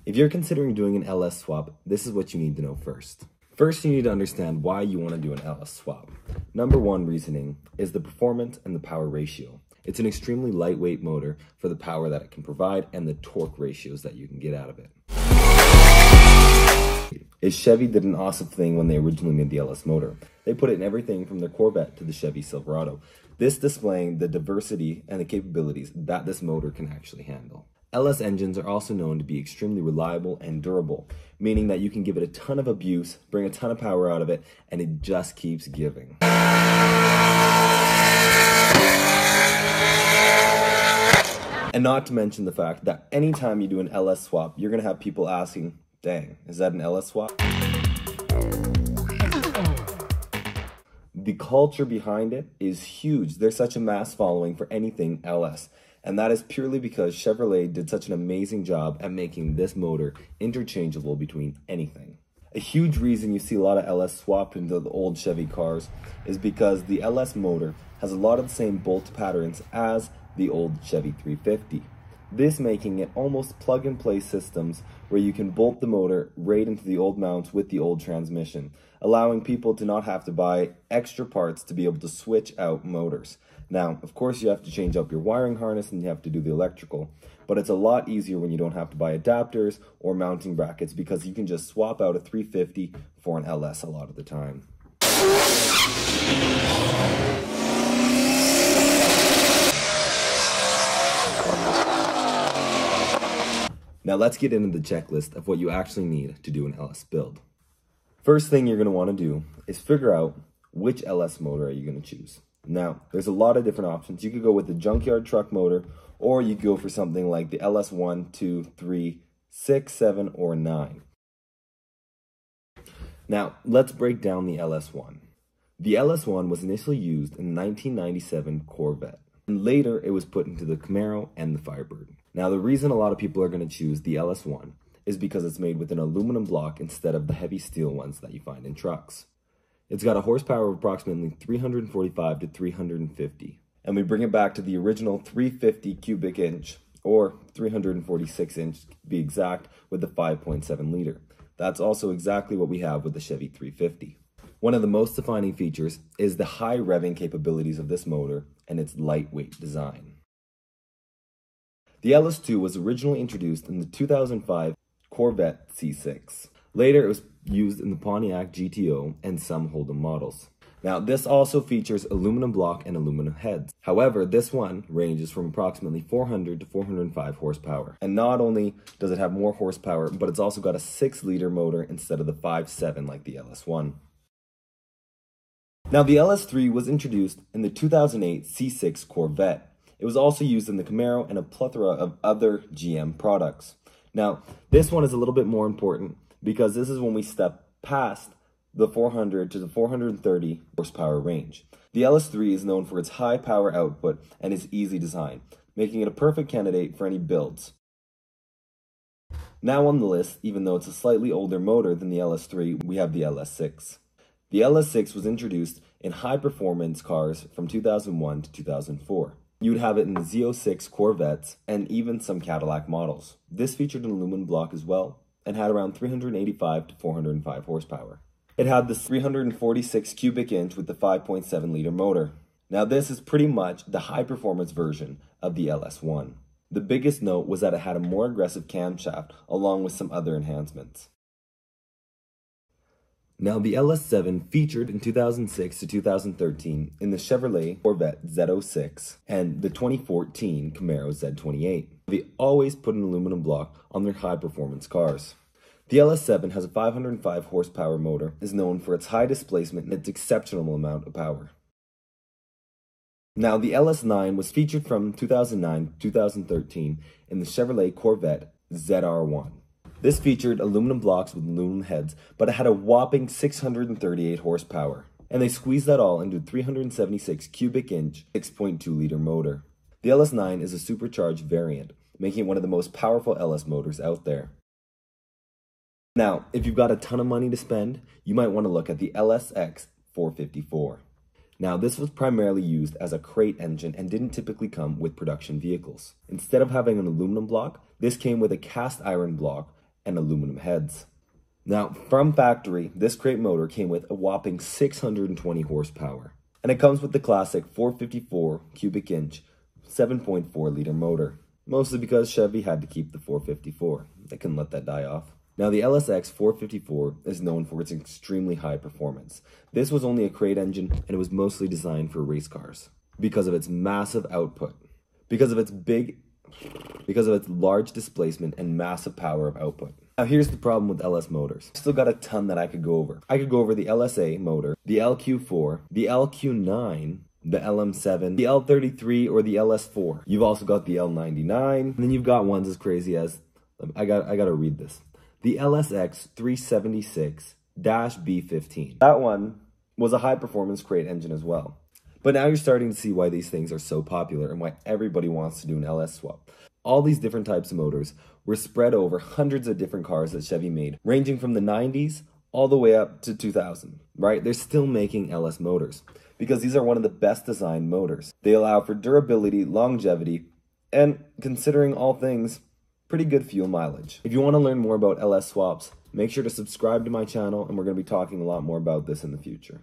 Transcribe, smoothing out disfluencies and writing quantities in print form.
If you're considering doing an LS swap, this is what you need to know first. First, you need to understand why you want to do an LS swap. Number one reasoning is the performance and the power ratio. It's an extremely lightweight motor for the power that it can provide and the torque ratios that you can get out of it. Chevy did an awesome thing when they originally made the LS motor. They put it in everything from their Corvette to the Chevy Silverado. This displaying the diversity and the capabilities that this motor can actually handle. LS engines are also known to be extremely reliable and durable, meaning that you can give it a ton of abuse, bring a ton of power out of it, and it just keeps giving. And not to mention the fact that anytime you do an LS swap, you're going to have people asking, dang, is that an LS swap? The culture behind it is huge. There's such a mass following for anything LS. And that is purely because Chevrolet did such an amazing job at making this motor interchangeable between anything. A huge reason you see a lot of LS swapped into the old Chevy cars is because the LS motor has a lot of the same bolt patterns as the old Chevy 350. This making it almost plug-and-play systems where you can bolt the motor right into the old mounts with the old transmission, allowing people to not have to buy extra parts to be able to switch out motors. Now, of course, you have to change up your wiring harness and you have to do the electrical, but it's a lot easier when you don't have to buy adapters or mounting brackets because you can just swap out a 350 for an LS a lot of the time. Now let's get into the checklist of what you actually need to do an LS build. First thing you're going to want to do is figure out which LS motor are you going to choose. Now, there's a lot of different options. You could go with the junkyard truck motor, or you could go for something like the LS1, 2, 3, 6, 7, or 9. Now, let's break down the LS1. The LS1 was initially used in the 1997 Corvette, and later it was put into the Camaro and the Firebird. Now, the reason a lot of people are going to choose the LS1 is because it's made with an aluminum block instead of the heavy steel ones that you find in trucks. It's got a horsepower of approximately 345 to 350. And we bring it back to the original 350 cubic inch, or 346 inch to be exact, with the 5.7 liter. That's also exactly what we have with the Chevy 350. One of the most defining features is the high revving capabilities of this motor and its lightweight design. The LS2 was originally introduced in the 2005 Corvette C6. Later, it was used in the Pontiac GTO and some Holden models. Now, this also features aluminum block and aluminum heads. However, this one ranges from approximately 400 to 405 horsepower. And not only does it have more horsepower, but it's also got a 6-liter motor instead of the 5.7 like the LS1. Now, the LS3 was introduced in the 2008 C6 Corvette. It was also used in the Camaro and a plethora of other GM products. Now, this one is a little bit more important because this is when we step past the 400 to the 430 horsepower range. The LS3 is known for its high power output and its easy design, making it a perfect candidate for any builds. Now on the list, even though it's a slightly older motor than the LS3, we have the LS6. The LS6 was introduced in high-performance cars from 2001 to 2004. You'd have it in the Z06 Corvettes and even some Cadillac models. This featured an aluminum block as well and had around 385 to 405 horsepower. It had the 346 cubic inch with the 5.7 liter motor. Now this is pretty much the high-performance version of the LS1. The biggest note was that it had a more aggressive camshaft along with some other enhancements. Now, the LS7 featured in 2006 to 2013 in the Chevrolet Corvette Z06 and the 2014 Camaro Z28. They always put an aluminum block on their high-performance cars. The LS7 has a 505 horsepower motor, is known for its high displacement and its exceptional amount of power. Now, the LS9 was featured from 2009 to 2013 in the Chevrolet Corvette ZR1. This featured aluminum blocks with aluminum heads, but it had a whopping 638 horsepower. And they squeezed that all into a 376 cubic inch 6.2 liter motor. The LS9 is a supercharged variant, making it one of the most powerful LS motors out there. Now, if you've got a ton of money to spend, you might want to look at the LSX454. Now, this was primarily used as a crate engine and didn't typically come with production vehicles. Instead of having an aluminum block, this came with a cast iron block and aluminum heads. Now, from factory, this crate motor came with a whopping 620 horsepower, and it comes with the classic 454 cubic inch 7.4 liter motor, mostly because Chevy had to keep the 454. They couldn't let that die off. Now, the LSX454 is known for its extremely high performance. This was only a crate engine, and it was mostly designed for race cars because of its massive output, because of its large displacement and massive power of output. Now, here's the problem with LS motors. I've still got a ton that I could go over. I could go over the LSA motor, the LQ4, the LQ9, the LM7, the L33, or the LS4. You've also got the L99, and then you've got ones as crazy as, I gotta read this, the LSX454-B15. That one was a high-performance crate engine as well. But now you're starting to see why these things are so popular and why everybody wants to do an LS swap. All these different types of motors were spread over hundreds of different cars that Chevy made, ranging from the 90s all the way up to 2000, right? They're still making LS motors because these are one of the best designed motors. They allow for durability, longevity, and considering all things, pretty good fuel mileage. If you want to learn more about LS swaps, make sure to subscribe to my channel, and we're going to be talking a lot more about this in the future.